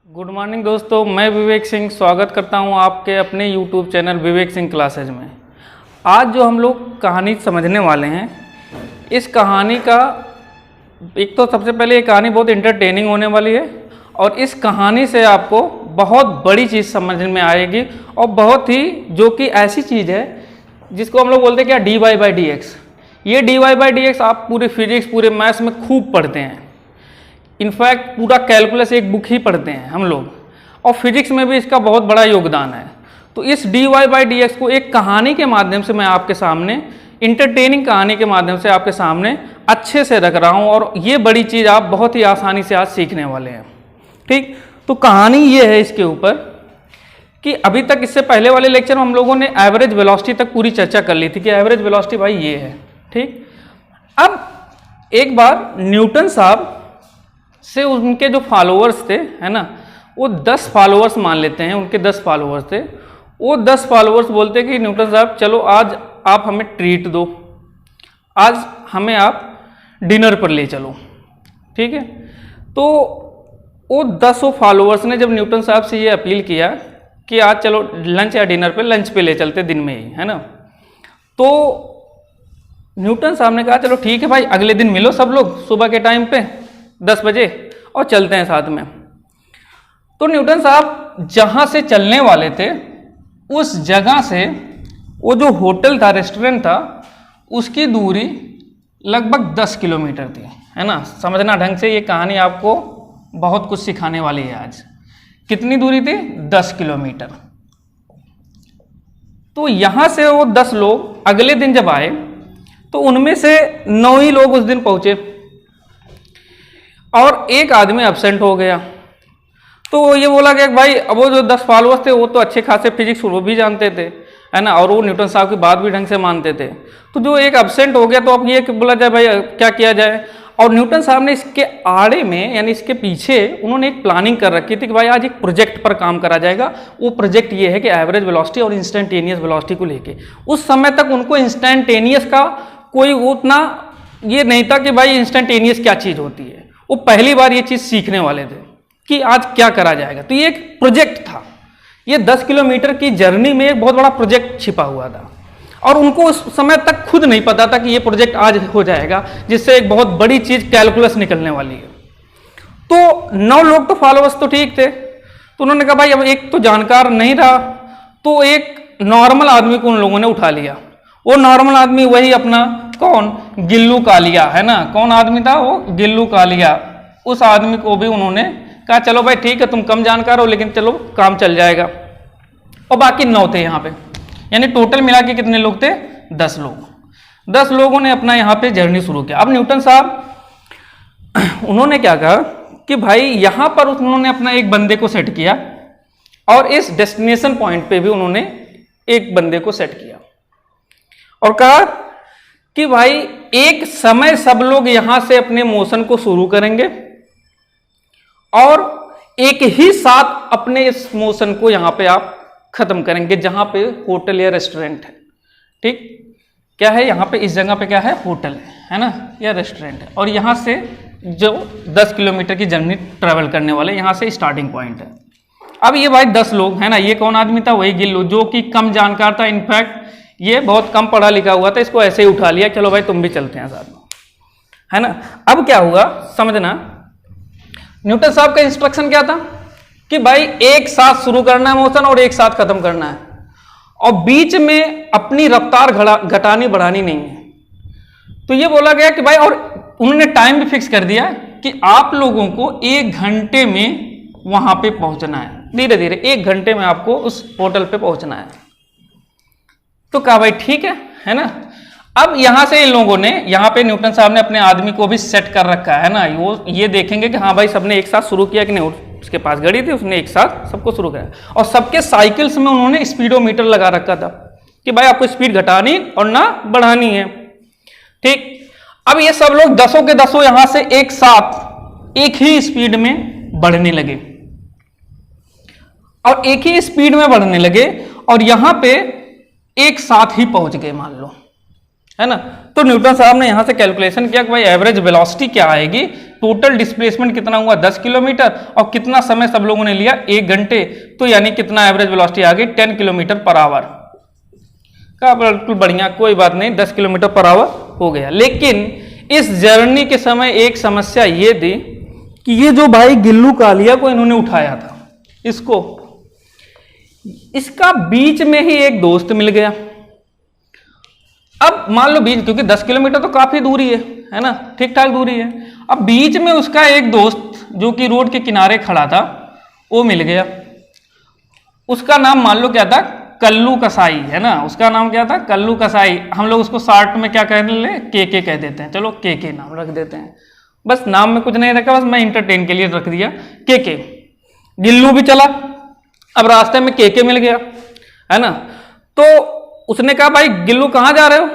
Good morning दोस्तों, मैं विवेक सिंह स्वागत करता हूं आपके अपने YouTube channel Vivek Singh classes में। आज जो हम लोग कहानी समझने वाले हैं, इस कहानी का एक तो सबसे पहले ये कहानी बहुत इंटरटेनिंग होने वाली है और इस कहानी से आपको बहुत बड़ी चीज़ समझ में आएगी और बहुत ही जो कि ऐसी चीज़ है जिसको हम लोग बोलते हैं क्या, D Y by D X. ये D Y by D X आप पूरे फिजिक्स पूरे मैथ्स में खूब पढ़ते हैं। इनफैक्ट पूरा कैलकुलस एक बुक ही पढ़ते हैं हम लोग, और फिजिक्स में भी इसका बहुत बड़ा योगदान है। तो इस d Y by D x को एक कहानी के माध्यम से मैं आपके सामने, इंटरटेनिंग कहानी के माध्यम से आपके सामने अच्छे से रख रहा हूँ और ये बड़ी चीज़ आप बहुत ही आसानी से आज सीखने वाले हैं। ठीक, तो कहानी ये है इसके ऊपर कि अभी तक इससे पहले वाले लेक्चर में हम लोगों ने एवरेज वेलोसिटी तक पूरी चर्चा कर ली थी कि एवरेज वेलोसिटी भाई ये है। ठीक, अब एक बार न्यूटन साहब से उनके जो फॉलोअर्स थे, है ना, वो 10 फॉलोअर्स मान लेते हैं, उनके 10 फॉलोअर्स थे। वो 10 फॉलोअर्स बोलते कि न्यूटन साहब चलो आज आप हमें ट्रीट दो, आज हमें आप डिनर पर ले चलो। ठीक है, तो वो 10 फॉलोअर्स ने जब न्यूटन साहब से ये अपील किया कि आज चलो लंच या डिनर पे, लंच पे ले चलते दिन में ही, है ना, तो न्यूटन साहब ने कहा चलो ठीक है भाई, अगले दिन मिलो सब लोग सुबह के टाइम पे 10 बजे और चलते हैं साथ में। तो न्यूटन साहब जहां से चलने वाले थे उस जगह से वो जो होटल था, रेस्टोरेंट था, उसकी दूरी लगभग 10 किलोमीटर थी, है ना। समझना ढंग से, ये कहानी आपको बहुत कुछ सिखाने वाली है आज। कितनी दूरी थी? 10 किलोमीटर। तो यहां से वो 10 लोग अगले दिन जब आए तो उनमें से 9 ही लोग उस दिन पहुंचे और एक आदमी एब्सेंट हो गया। तो ये बोला गया कि भाई अब वो जो 10 फॉलोअर्स थे वो तो अच्छे खासे फिजिक्स वो भी जानते थे, है ना, और वो न्यूटन साहब की बात भी ढंग से मानते थे। तो जो एक एब्सेंट हो गया तो अब ये बोला जाए भाई क्या किया जाए। और न्यूटन साहब ने इसके आड़े में यानी इसके पीछे उन्होंने एक प्लानिंग कर रखी थी कि भाई आज एक प्रोजेक्ट पर काम करा जाएगा। वो प्रोजेक्ट ये है कि एवरेज वेलोसिटी और इंस्टेंटेनियस वेलोसिटी को लेके। उस समय तक उनको इंस्टेंटेनियस का कोई उतना ये नहीं था कि भाई इंस्टेंटेनियस क्या चीज़ होती है। वो पहली बार ये चीज़ सीखने वाले थे कि आज क्या करा जाएगा। तो ये एक प्रोजेक्ट था, ये 10 किलोमीटर की जर्नी में एक बहुत बड़ा प्रोजेक्ट छिपा हुआ था और उनको उस समय तक खुद नहीं पता था कि ये प्रोजेक्ट आज हो जाएगा, जिससे एक बहुत बड़ी चीज़ कैलकुलस निकलने वाली है। तो 9 लोग तो फॉलोअर्स तो ठीक थे, तो उन्होंने कहा भाई अब एक तो जानकार नहीं रहा, तो एक नॉर्मल आदमी को उन लोगों ने उठा लिया। वो नॉर्मल आदमी वही अपना कौन, गिल्लू कालिया, है ना। कौन आदमी था वो? गिल्लू कालिया। उस आदमी को भी उन्होंने कहा चलो भाई ठीक है, तुम कम जानकार हो लेकिन चलो काम चल जाएगा। और बाकी 9 थे यहाँ पे, यानी टोटल मिला के कितने लोग थे? 10 लोग। 10 लोगों ने अपना यहाँ पे जर्नी शुरू किया। अब न्यूटन साहब उन्होंने क्या कहा कि भाई यहाँ पर उन्होंने अपना एक बंदे को सेट किया और इस डेस्टिनेशन पॉइंट पे भी उन्होंने एक बंदे को सेट किया और कहा कि भाई एक समय सब लोग यहां से अपने मोशन को शुरू करेंगे और एक ही साथ अपने इस मोशन को यहां पे आप खत्म करेंगे, जहां पे होटल या रेस्टोरेंट है। ठीक, क्या है यहां पे, इस जगह पे क्या है? होटल है ना, या रेस्टोरेंट है। और यहां से जो 10 किलोमीटर की जर्नी ट्रेवल करने वाले, यहां से स्टार्टिंग पॉइंट है। अब ये भाई 10 लोग, है ना, ये कौन आदमी था? वही गिल्लू, जो कि कम जानकार था। इनफैक्ट ये बहुत कम पढ़ा लिखा हुआ था, इसको ऐसे ही उठा लिया, चलो भाई तुम भी चलते हैं साथ में, है ना। अब क्या हुआ समझना, न्यूटन साहब का इंस्ट्रक्शन क्या था कि भाई एक साथ शुरू करना है मोशन और एक साथ खत्म करना है, और बीच में अपनी रफ्तार घटानी बढ़ानी नहीं है। तो ये बोला गया कि भाई, और उन्होंने टाइम भी फिक्स कर दिया कि आप लोगों को 1 घंटे में वहां पे पहुंचना है, धीरे धीरे 1 घंटे में आपको उस होटल पे पहुंचना है। तो कहा भाई ठीक है ना। अब यहां से इन लोगों ने, यहां पे न्यूटन साहब ने अपने आदमी को भी सेट कर रखा है ना। वो ये देखेंगे कि हाँ भाई सबने एक साथ शुरू किया कि नहीं। उसके पास गाड़ी थी, उसने एक साथ सबको शुरू किया और सबके साइकिल्स में उन्होंने स्पीडोमीटर लगा रखा था कि भाई आपको स्पीड घटानी और ना बढ़ानी है। ठीक, अब ये सब लोग 10 के 10 यहां से एक साथ एक ही स्पीड में बढ़ने लगे और एक ही स्पीड में बढ़ने लगे और यहां पे एक साथ ही पहुंच गए, मान लो, है ना। तो न्यूटन साहब ने यहां से कैलकुलेशन किया कि भाई एवरेज वेलोसिटी क्या आएगी टोटल डिस्प्लेसमेंट कितना हुआ 10 किलोमीटर, और कितना समय सब लोगों ने लिया 1 घंटे, तो यानी कितना एवरेज वेलोसिटी आ गई 10 किलोमीटर पर आवर का। बिल्कुल बढ़िया, कोई बात नहीं, 10 किलोमीटर पर आवर हो गया। लेकिन इस जर्नी के समय एक समस्या ये थी कि ये जो भाई गिल्लू कालिया को इन्होंने उठाया था, इसका बीच में ही एक दोस्त मिल गया। अब मान लो बीच, क्योंकि 10 किलोमीटर तो काफी दूरी है ना, ठीक ठाक दूरी है। अब बीच में उसका एक दोस्त जो कि रोड के किनारे खड़ा था वो मिल गया। उसका नाम मान लो क्या था, कल्लू कसाई, है ना, उसका नाम क्या था, कल्लू कसाई। हम लोग उसको शॉर्ट में क्या कहने ले, के कह देते हैं, चलो के नाम रख देते हैं। बस नाम में कुछ नहीं रखा, बस मैं इंटरटेन के लिए रख दिया के। गिल्लू भी चला, अब रास्ते में के मिल गया, है ना। तो उसने कहा भाई गिल्लू कहाँ जा रहे हो,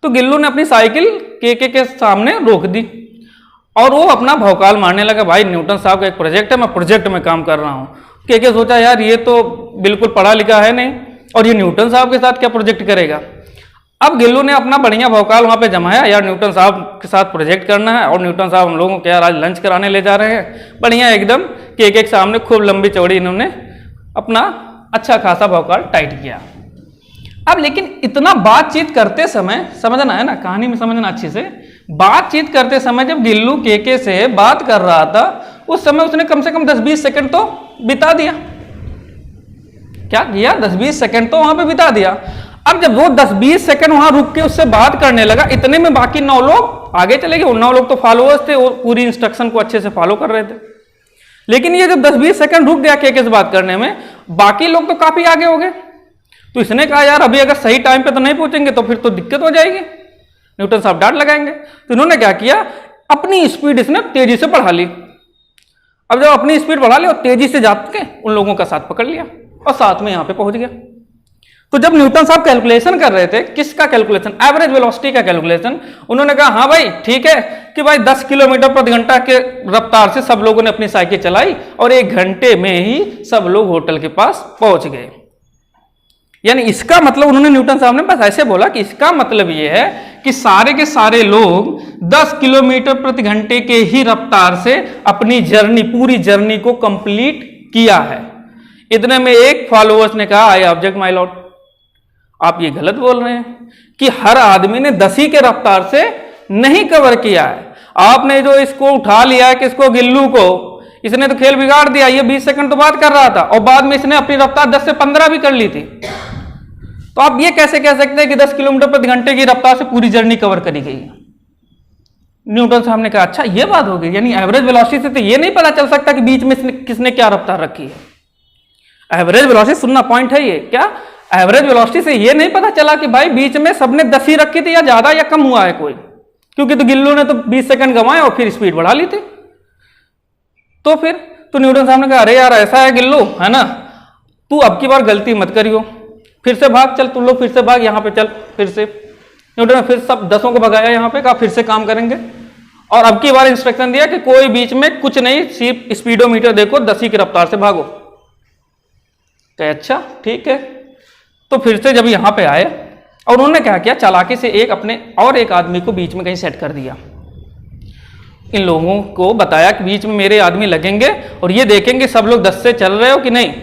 तो गिल्लू ने अपनी साइकिल के सामने रोक दी और वो अपना भौकाल मारने लगा, भाई न्यूटन साहब का एक प्रोजेक्ट है, मैं प्रोजेक्ट में काम कर रहा हूँ। के सोचा यार ये तो बिल्कुल पढ़ा लिखा है नहीं, और ये न्यूटन साहब के साथ क्या प्रोजेक्ट करेगा। अब गिल्लू ने अपना बढ़िया भौकाल वहाँ पे जमाया, यार न्यूटन साहब के साथ प्रोजेक्ट करना है, और न्यूटन साहब हम लोगों को यार आज लंच कराने ले जा रहे हैं, बढ़िया एकदम के सामने खूब लंबी चौड़ी इन्होंने अपना अच्छा खासा भौकाल टाइट किया। अब लेकिन इतना बातचीत करते समय, समझना है ना, कहानी में समझना अच्छे से, बातचीत करते समय जब गिल्लू के से बात कर रहा था उस समय उसने कम से कम 10-20 सेकंड तो बिता दिया। क्या किया, 10-20 सेकंड तो वहां पे बिता दिया। अब जब वो 10-20 सेकंड वहां रुक के उससे बात करने लगा, इतने में बाकी 9 लोग आगे चले गए। 9 लोग तो फॉलोअर्स थे, वो पूरी इंस्ट्रक्शन को अच्छे से फॉलो कर रहे थे। लेकिन ये जब 10-20 सेकंड रुक गया के से बात करने में, बाकी लोग तो काफी आगे हो गए। तो इसने कहा यार अभी अगर सही टाइम पे तो नहीं पहुंचेंगे तो फिर तो दिक्कत हो जाएगी, न्यूटन साहब डांट लगाएंगे। तो इन्होंने क्या किया, अपनी स्पीड इसने तेजी से बढ़ा ली। अब जब अपनी स्पीड बढ़ा ली और तेजी से जाके उन लोगों का साथ पकड़ लिया और साथ में यहां पे पहुंच गया। तो जब न्यूटन साहब कैलकुलेशन कर रहे थे, किसका कैलकुलेशन, एवरेज वेलोसिटी का कैलकुलेशन, उन्होंने कहा हाँ भाई ठीक है कि भाई 10 किलोमीटर प्रति घंटा के रफ्तार से सब लोगों ने अपनी साइकिल चलाई और 1 घंटे में ही सब लोग होटल के पास पहुंच गए। यानी इसका मतलब उन्होंने, न्यूटन साहब ने बस ऐसे बोला कि इसका मतलब यह है कि सारे के सारे लोग 10 किलोमीटर प्रति घंटे के ही रफ्तार से अपनी जर्नी, पूरी जर्नी को कंप्लीट किया है। इतने में एक फॉलोअर्स ने कहा आई ऑब्जेक्ट माय लॉर्ड, आप ये गलत बोल रहे हैं कि हर आदमी ने 10 ही के रफ्तार से नहीं कवर किया है। आपने जो इसको उठा लिया है, किसको, गिल्लू को, इसने तो खेल बिगाड़ दिया। ये 20 सेकंड तो बात कर रहा था और बाद में इसने अपनी रफ्तार 10 से 15 भी कर ली थी। तो आप ये कैसे कह सकते हैं कि 10 किलोमीटर प्रति घंटे की रफ्तार से पूरी जर्नी कवर करी गई। न्यूटन साहब ने कहा अच्छा ये बात हो गई, यानी एवरेज वेलोसिटी से तो ये नहीं पता चल सकता कि बीच में किसने क्या रफ्तार रखी है। एवरेज वेलोसिटी सुनना पॉइंट है ये, क्या एवरेज वेलोसिटी से ये नहीं पता चला कि भाई बीच में सबने 10 ही रखी थी या ज्यादा या कम हुआ है कोई, क्योंकि तो गिल्लू ने तो 20 सेकंड गंवाए और फिर स्पीड बढ़ा ली थी। तो फिर तो न्यूटन साहब ने कहा अरे यार ऐसा है गिल्लू, है ना, तू अब की बार गलती मत करियो, फिर से भाग, चल तुम लोग फिर से भाग, यहां पे चल फिर से। न्यूटन ने फिर सब 10 को भगाया यहां पे, कहा फिर से काम करेंगे और अब की बार इंस्ट्रक्शन दिया कि कोई बीच में कुछ नहीं, सिर्फ स्पीडोमीटर देखो, 10 ही की रफ्तार से भागो। कहे अच्छा ठीक है। तो फिर से जब यहां पे आए और उन्होंने क्या किया, चालाकी से एक आदमी को बीच में कहीं सेट कर दिया। इन लोगों को बताया कि बीच में मेरे आदमी लगेंगे और ये देखेंगे सब लोग 10 से चल रहे हो कि नहीं।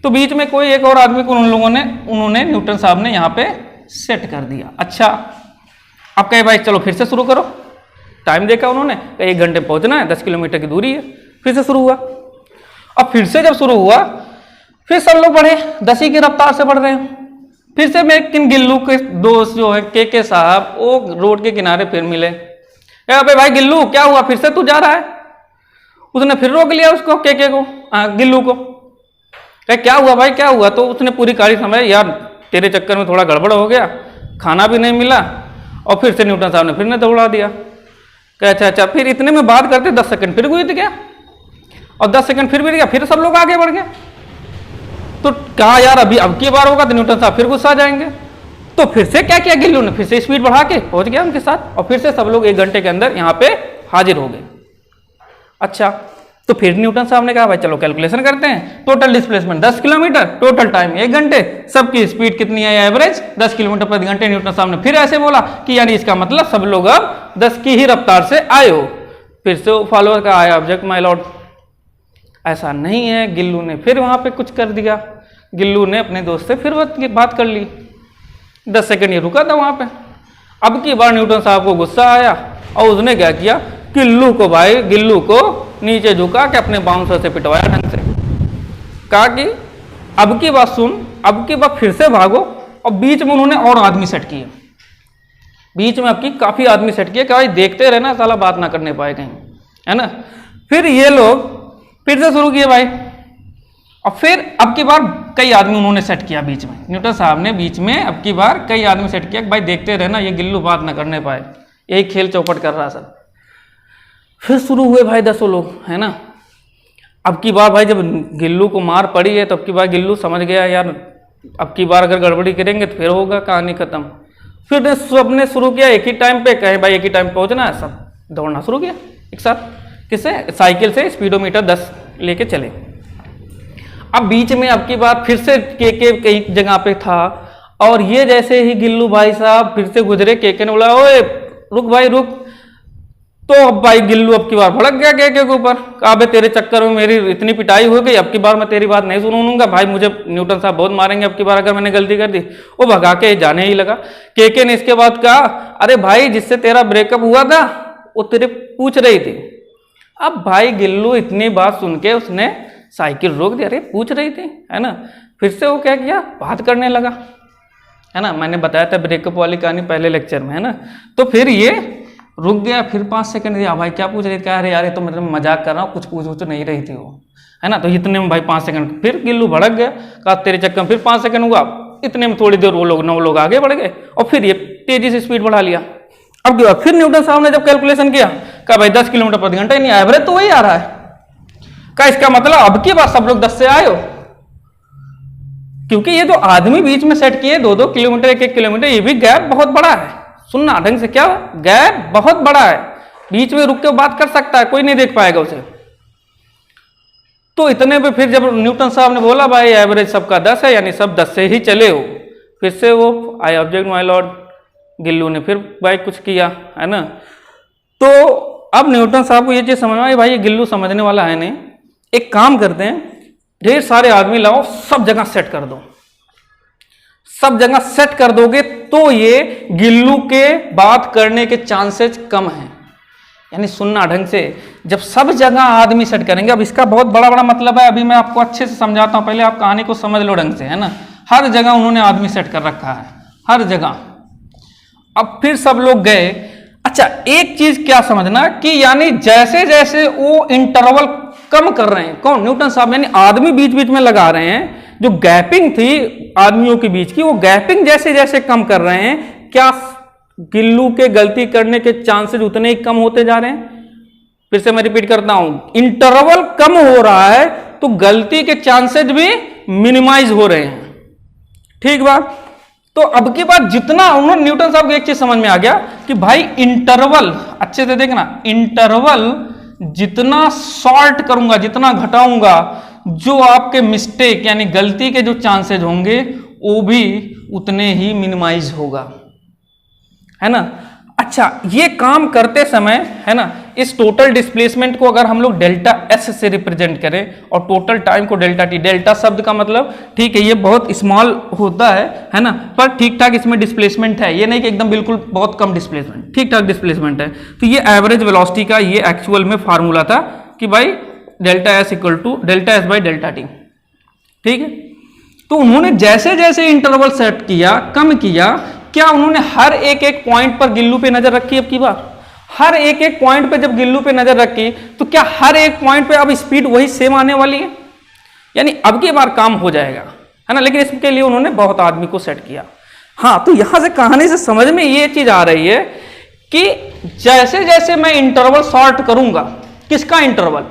तो बीच में कोई एक और आदमी को उन्होंने न्यूटन साहब ने यहाँ पे सेट कर दिया। अच्छा अब कहे भाई चलो फिर से शुरू करो, टाइम देखा उन्होंने, 1 घंटे पहुंचना है, 10 किलोमीटर की दूरी है। फिर से शुरू हुआ। अब फिर से जब शुरू हुआ फिर सब लोग बढ़े, 10 ही की रफ्तार से बढ़ रहे हैं। फिर से मैं गिल्लू के दोस्त जो है के साहब, वो रोड के किनारे फिर मिले। अबे भाई गिल्लू क्या हुआ, फिर से तू जा रहा है। उसने फिर रोक लिया उसको, के को, गिल्लू को। क्या हुआ भाई क्या हुआ। तो उसने पूरी कहानी समझाई, यार तेरे चक्कर में थोड़ा गड़बड़ हो गया, खाना भी नहीं मिला। और फिर से न्यूटन साहब ने फिर ने दौड़ा दिया। कहे अच्छा। फिर इतने में बात करते 10 सेकंड फिर बीत गया और 10 सेकंड फिर बीत गया, फिर सब लोग आगे बढ़ गए। तो कहा यार अभी अब की बार होगा तो न्यूटन साहब फिर गुस्सा जाएंगे। तो फिर से क्या किया गिल्लू ने, फिर से स्पीड बढ़ा के पहुंच गया उनके साथ और फिर से सब लोग 1 घंटे के अंदर यहाँ पे हाजिर हो गए। अच्छा तो फिर न्यूटन साहब ने कहा भाई चलो कैलकुलेशन करते हैं। Total displacement 10 kilometre, total time 1 घंटे, सबकी स्पीड कितनी है एवरेज 10 किलोमीटर प्रति घंटे। न्यूटन साहब ने फिर ऐसे बोला कि यानी इसका मतलब सब लोग अब 10 की ही रफ्तार से आए हो। फिर से वो फॉलोअर का आया ऑब्जेक्ट माय लॉर्ड। ऐसा नहीं है, गिल्लू ने फिर वहां पे कुछ कर दिया, गिल्लू ने अपने दोस्त से फिर बात कर ली। 10 सेकंड ये रुका था वहां पे। अब की बार न्यूटन साहब को गुस्सा आया और उसने क्या किया, गिल्लू को नीचे झुका के अपने बाउंसर से पिटवाया ढंग से। कहा कि अब की बात सुन, अब की बार फिर से भागो। और बीच में उन्होंने और आदमी सेट किए, बीच में आपकी काफी आदमी सेट किए, क्या भाई देखते रहना साला बात ना करने पाए कहीं, है ना। फिर ये लोग फिर से शुरू किए भाई, और फिर अब की बार कई आदमी उन्होंने सेट किया बीच में, न्यूटन साहब ने बीच में अब की बार कई आदमी सेट किया कि भाई देखते रहना ये गिल्लू बात ना करने पाए, यही खेल चौपट कर रहा सब। फिर शुरू हुए भाई 10 लोग, है ना। अब की बार भाई जब गिल्लू को मार पड़ी है तो अब की बार गिल्लू समझ गया यार अब की बार अगर गड़बड़ी करेंगे तो फिर होगा कहानी खत्म। फिर सबने शुरू किया एक ही टाइम पे, कहे भाई एक ही टाइम पहुंचना है, सब दौड़ना शुरू किया एक साथ। किससे? साइकिल से स्पीडोमीटर 10 लेके चले। अब बीच में अब की बार फिर से के कई जगह पे था, और ये जैसे ही गिल्लू भाई साहब फिर से गुजरे, के ने बोला ओए रुक भाई रुक। तो अब भाई गिल्लू अब की बार भड़क गया के ऊपर, कहा बे तेरे चक्कर में मेरी इतनी पिटाई हो गई, अब की बार मैं तेरी बात नहीं सुनूंगा भाई, मुझे न्यूटन साहब बहुत मारेंगे अब की बार अगर मैंने गलती कर दी। वो भगा के जाने ही लगा। के ने इसके बाद कहा अरे भाई जिससे तेरा ब्रेकअप हुआ था वो तेरे पूछ रही थी। अब भाई गिल्लू इतनी बात सुन के उसने साइकिल रोक दी, अरे पूछ रही थी, है ना। फिर से वो क्या किया, बात करने लगा, है ना। मैंने बताया था ब्रेकअप वाली कहानी पहले लेक्चर में, है ना। तो फिर ये रुक गया, फिर 5 सेकंड दिया, भाई क्या पूछ रही थी, कह रहे यार ये तो मतलब मजाक कर रहा हूँ, कुछ पूछ नहीं रही थी वो, है ना। तो इतने में भाई 5 सेकंड फिर गिल्लू भड़क गया, कहा तेरे चक्कर में फिर 5 सेकंड हुआ। इतने में थोड़ी देर वो लोग 9 लोग आगे बढ़ गए, और फिर ये तेजी से स्पीड बढ़ा लिया। अब क्या, फिर न्यूटन साहब ने जब कैलकुलेशन किया, कहा भाई 10 किलोमीटर प्रति घंटा ही नहीं, एवरेज तो वही आ रहा है। का इसका मतलब अब की बार सब लोग 10 से आए हो, क्योंकि ये जो आदमी बीच में सेट किए 2-2 किलोमीटर 1-1 किलोमीटर, ये भी गैप बहुत बड़ा है। सुनना ढंग से, क्या गैप बहुत बड़ा है, बीच में रुक के बात कर सकता है, कोई नहीं देख पाएगा उसे। तो इतने पे फिर जब न्यूटन साहब ने बोला भाई एवरेज सबका 10 है, यानी सब 10 से ही चले हो, फिर से वो I object my Lord, Gillu ने फिर भाई कुछ किया, है ना। तो अब न्यूटन साहब को ये चीज समझ में आई, भाई ये गिल्लू समझने वाला है नहीं, एक काम करते हैं ढेर सारे आदमी लाओ, सब जगह सेट कर दो। सब जगह सेट कर दोगे तो ये गिल्लू के बात करने के चांसेस कम हैं। यानी सुनना ढंग से, जब सब जगह आदमी सेट करेंगे, अब इसका बहुत बड़ा बड़ा मतलब है, अभी मैं आपको अच्छे से समझाता हूं, पहले आप कहानी को समझ लो ढंग से, है ना। हर जगह उन्होंने आदमी सेट कर रखा है, हर जगह। अब फिर सब लोग गए। अच्छा एक चीज क्या समझना कि यानी जैसे जैसे वो इंटरवल कम कर रहे हैं, कौन? न्यूटन साहब, यानी आदमी बीच बीच में लगा रहे हैं, जो गैपिंग थी आदमियों के बीच की, वो गैपिंग जैसे जैसे कम कर रहे हैं, क्या गिल्लू के गलती करने के चांसेस उतने ही कम होते जा रहे हैं। फिर से मैं रिपीट करता हूं, इंटरवल कम हो रहा है तो गलती के चांसेस भी मिनिमाइज हो रहे हैं, ठीक बात। तो अब की बात जितना उन्होंने, न्यूटन साहब को एक चीज समझ में आ गया कि भाई इंटरवल, अच्छे से देखना, इंटरवल जितना शॉर्ट करूंगा, जितना घटाऊंगा, जो आपके मिस्टेक यानी गलती के जो चांसेस होंगे वो भी उतने ही मिनिमाइज होगा, है ना। अच्छा ये काम करते समय, है ना, इस टोटल डिस्प्लेसमेंट को अगर हम लोग डेल्टा एस से रिप्रेजेंट करें और टोटल टाइम को डेल्टा टी, डेल्टा शब्द का मतलब ठीक है ये बहुत स्मॉल होता है ना, पर ठीक ठाक इसमें डिस्प्लेसमेंट है, ये नहीं कि एकदम बिल्कुल बहुत कम डिस्प्लेसमेंट, ठीक ठाक डिस्प्लेसमेंट है। तो ये एवरेज वेलोसिटी का ये एक्चुअल में फार्मूला था कि भाई delta s equal to delta s by delta t, ठीक है। तो उन्होंने जैसे जैसे इंटरवल सेट किया, कम किया, क्या उन्होंने हर एक एक पॉइंट पर गिल्लू पे नजर रखी। अब की बार हर एक एक पॉइंट पे जब गिल्लू पे नजर रखी तो क्या हर एक पॉइंट पे अब स्पीड वही सेम आने वाली है, यानी अब की बार काम हो जाएगा, है ना। लेकिन इसके लिए उन्होंने बहुत आदमी को सेट किया। हाँ, तो यहां से कहानी से समझ में ये चीज आ रही है कि जैसे जैसे मैं इंटरवल शॉर्ट करूंगा, किसका इंटरवल?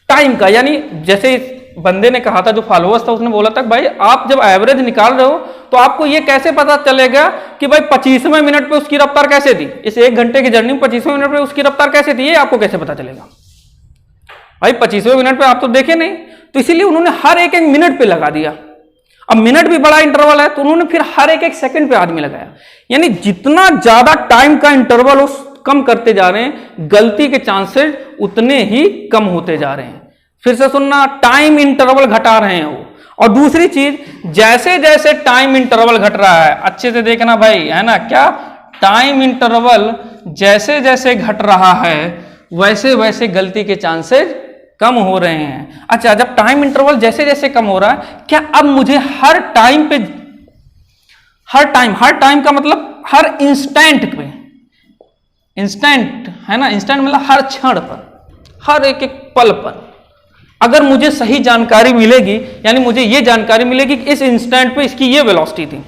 टाइम का। यानी जैसे बंदे ने कहा था, जो फॉलोअर्स था, उसने बोला था भाई आप जब एवरेज निकाल रहे हो तो आपको ये कैसे पता चलेगा कि भाई 25वें मिनट पे उसकी रफ्तार कैसे थी, इस 1 घंटे की जर्नी में 25वें मिनट पे उसकी रफ्तार कैसे थी, ये आपको कैसे पता चलेगा भाई? 25वें मिनट पे आप तो देखे नहीं, तो इसीलिए उन्होंने हर एक एक मिनट पे लगा दिया। अब मिनट भी बड़ा इंटरवल है तो उन्होंने फिर हर एक एक सेकंड पे आदमी लगाया। यानी जितना ज्यादा टाइम का इंटरवल उस कम करते जा रहे हैं, गलती के चांसेस उतने ही कम होते जा रहे हैं। फिर से सुनना, टाइम इंटरवल घटा रहे हैं वो। और दूसरी चीज, जैसे जैसे टाइम इंटरवल घट रहा है, अच्छे से देखना भाई, है ना, क्या टाइम इंटरवल जैसे जैसे घट रहा है वैसे वैसे गलती के चांसेस कम हो रहे हैं। अच्छा, जब टाइम इंटरवल जैसे जैसे कम हो रहा है, क्या अब मुझे हर टाइम का मतलब हर इंस्टेंट पे, इंस्टेंट है ना, इंस्टेंट मतलब हर क्षण पर, हर एक एक पल पर अगर मुझे सही जानकारी मिलेगी, यानी मुझे ये जानकारी मिलेगी कि इस इंस्टेंट पे इसकी ये वेलोसिटी थी,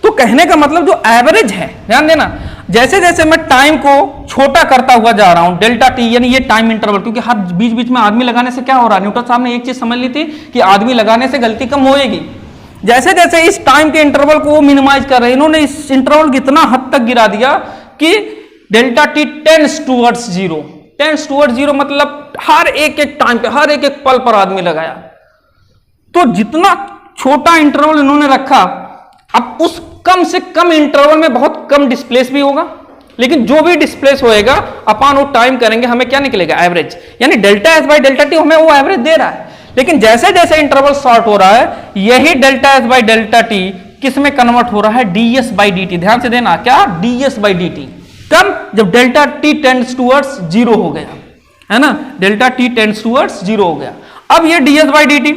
तो कहने का मतलब जो एवरेज है, ध्यान देना, जैसे जैसे मैं टाइम को छोटा करता हुआ जा रहा हूं, डेल्टा टी यानी ये टाइम इंटरवल, क्योंकि हर बीच बीच में आदमी लगाने से क्या हो रहा है, न्यूटन साहब ने एक चीज समझ ली थी कि आदमी लगाने से गलती कम होएगी। जैसे जैसे इस टाइम के इंटरवल को मिनिमाइज कर रहे हैं, इन्होंने इस इंटरवल को इतना हद तक गिरा दिया कि delta T tends towards zero. Tends towards zero मतलब हर एक एक टाइम पे, हर एक एक पल पर आदमी लगाया। तो जितना छोटा इंटरवल इन्होंने रखा, अब उस कम से कम इंटरवल में बहुत कम डिस्प्लेस भी होगा, लेकिन जो भी डिस्प्लेस होएगा अपन वो टाइम करेंगे, हमें क्या निकलेगा, एवरेज, यानी delta s by delta T हमें वो एवरेज दे रहा है। लेकिन जैसे जैसे इंटरवल शॉर्ट हो रहा है, यही delta s by delta T किस में कन्वर्ट हो रहा है, डीएस बाई डी टी। ध्यान से देना, क्या, डीएस बाई डी टी। कब, जब delta T tends towards zero हो गया, है ना, delta T tends towards zero हो गया। अब ये डीएस बाई डी टी,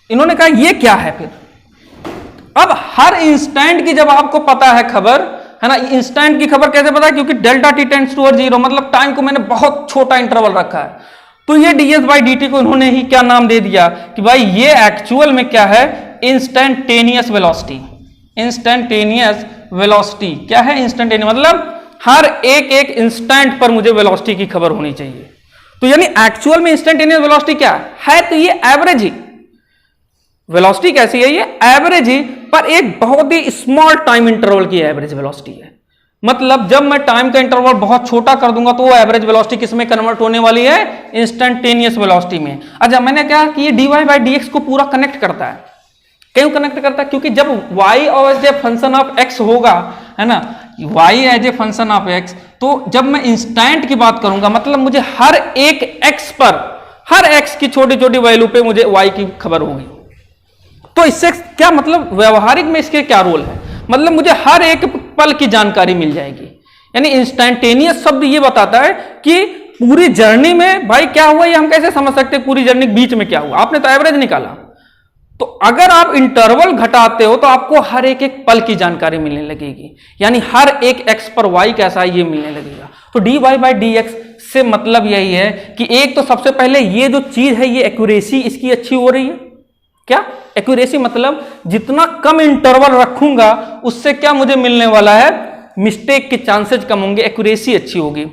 इन्होंने कहा ये क्या है फिर। अब हर इंस्टेंट की जब आपको पता है खबर, है ना, इंस्टेंट की खबर कैसे पता है, क्योंकि delta T tends towards zero मतलब टाइम को मैंने बहुत छोटा इंटरवल रखा है, तो ये डीएस बाई डी टी को इन्होंने ही क्या नाम दे दिया कि भाई ये एक्चुअल में क्या है, इंस्टेंटेनियस वेलोसिटी। इंस्टेंटेनियस वेलोसिटी क्या है, इंस्टेंटेनियस मतलब हर एक एक इंस्टेंट पर मुझे वेलोसिटी की खबर होनी चाहिए। तो यानी एक्चुअल में इंस्टेंटेनियस वेलोसिटी क्या है, तो ये एवरेज ही वेलोसिटी कैसी है, ये एवरेज ही, पर एक बहुत ही स्मॉल टाइम इंटरवल की एवरेज वेलोसिटी है। मतलब जब मैं टाइम का इंटरवल बहुत छोटा कर दूंगा तो वो एवरेज वेलोसिटी किस में कन्वर्ट होने वाली है, इंस्टेंटेनियस वेलोसिटी में। अच्छा, मैंने कहा कि ये dy बाई dx को पूरा कनेक्ट करता है। क्यों कनेक्ट करता है, क्योंकि जब y और as a function of x होगा, है ना, y as a function of x, तो जब मैं इंस्टेंट की बात करूंगा मतलब मुझे हर एक x पर, हर x की छोटी छोटी वैल्यू पे मुझे y की खबर होगी। तो इससे क्या मतलब, व्यवहारिक में इसके क्या रोल है, मतलब मुझे हर एक पल की जानकारी मिल जाएगी। यानी इंस्टेंटेनियस शब्द ये बताता है कि पूरी जर्नी में भाई क्या हुआ, ये हम कैसे समझ सकते हैं पूरी जर्नी बीच में क्या हुआ, आपने तो एवरेज निकाला। तो अगर आप इंटरवल घटाते हो तो आपको हर एक एक पल की जानकारी मिलने लगेगी, यानी हर एक x पर y कैसा है ये मिलने लगेगा। तो dy बाई dx से मतलब यही है कि एक तो सबसे पहले ये जो चीज है ये एक्यूरेसी इसकी अच्छी हो रही है। क्या एक्यूरेसी मतलब जितना कम इंटरवल रखूंगा उससे क्या मुझे मिलने वाला है, मिस्टेक के चांसेस कम होंगे, एक्यूरेसी अच्छी होगी।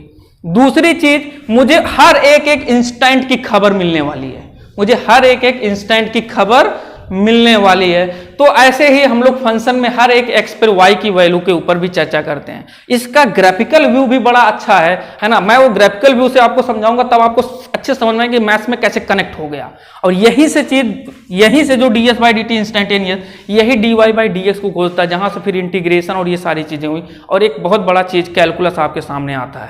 दूसरी चीज, मुझे हर एक एक इंस्टेंट की खबर मिलने वाली है, मुझे हर एक एक इंस्टेंट की खबर मिलने वाली है। तो ऐसे ही हम लोग फंक्शन में हर एक x पर y की वैल्यू के ऊपर भी चर्चा करते हैं। इसका ग्राफिकल व्यू भी बड़ा अच्छा है ना, मैं वो ग्राफिकल व्यू से आपको समझाऊंगा तब आपको अच्छे समझ में आएगा कि मैथ्स में कैसे कनेक्ट हो गया। और यही से चीज, यही से जो ds by D T instantaneous, यही dy बाई dx को खोजता है, जहां से फिर इंटीग्रेशन और ये सारी चीजें हुई। और एक बहुत बड़ा चीज कैलकुलस आपके सामने आता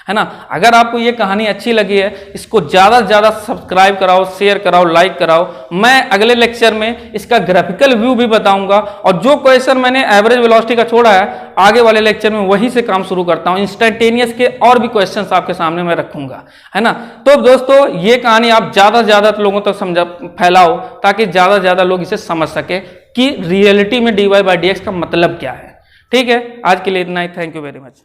है ना। अगर आपको ये कहानी अच्छी लगी है, इसको ज्यादा से ज्यादा सब्सक्राइब कराओ, शेयर कराओ, लाइक कराओ। मैं अगले लेक्चर में इसका ग्राफिकल व्यू भी बताऊंगा, और जो क्वेश्चन मैंने एवरेज वेलोसिटी का छोड़ा है आगे वाले लेक्चर में वहीं से काम शुरू करता हूं। इंस्टेंटेनियस के और भी क्वेश्चंस आपके सामने मैं रखूंगा, है ना। तो दोस्तों ये कहानी आप ज्यादा से ज्यादा लोगों तक समझा फैलाओ, ताकि ज्यादा से ज्यादा लोग इसे समझ सके कि रियलिटी में dy बाई dx का मतलब क्या है। ठीक है, आज के लिए इतना ही। Thank you very much.